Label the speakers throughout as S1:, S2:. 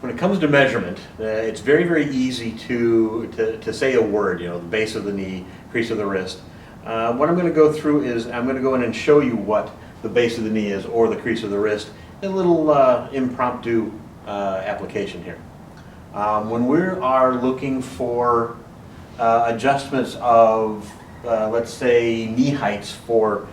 S1: When it comes to measurement, it's very, very easy to say a word, the base of the knee, crease of the wrist. What I'm going to go through is I'm going to go in and show you what the base of the knee is or the crease of the wrist, a little impromptu application here. When we are looking for adjustments of, let's say, knee heights for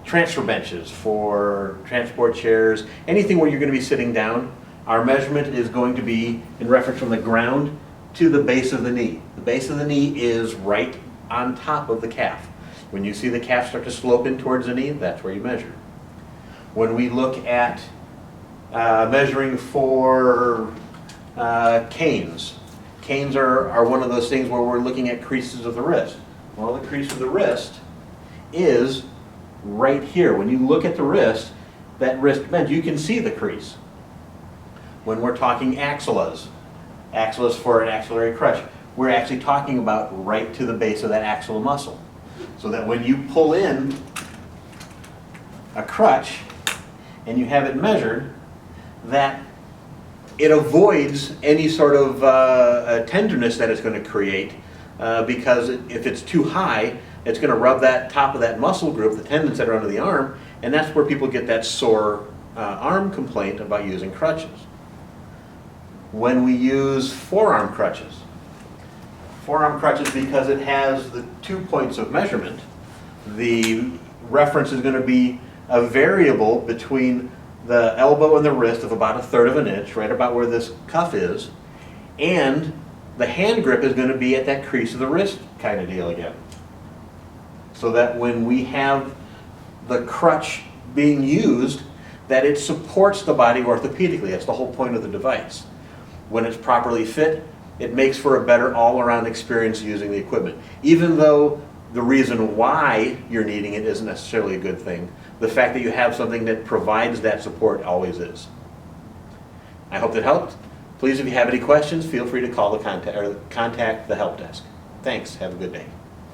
S1: transfer benches, for transport chairs, anything where you're going to be sitting down, our measurement is going to be in reference from the ground to the base of the knee. The base of the knee is right on top of the calf. When you see the calf start to slope in towards the knee, that's where you measure. When we look at measuring for canes, canes are one of those things where we're looking at creases of the wrist. Well, the crease of the wrist is right here. When you look at the wrist, that wrist bend, you can see the crease. When we're talking axillas for an axillary crutch, we're actually talking about right to the base of that axial muscle. So that when you pull in a crutch and you have it measured, that it avoids any sort of tenderness that it's going to create because if it's too high, it's going to rub that top of that muscle group, the tendons that are under the arm, and that's where people get that sore arm complaint about using crutches. When we use forearm crutches because it has the 2 points of measurement, the reference is going to be a variable between the elbow and the wrist of about 1/3 of an inch, right about where this cuff is, and the hand grip is going to be at that crease of the wrist kind of deal again. So that when we have the crutch being used, that it supports the body orthopedically. That's the whole point of the device. When it's properly fit, it makes for a better all-around experience using the equipment. Even though the reason why you're needing it isn't necessarily a good thing, the fact that you have something that provides that support always is. I hope that helped. Please, if you have any questions, feel free to call the contact the help desk. Thanks. Have a good day.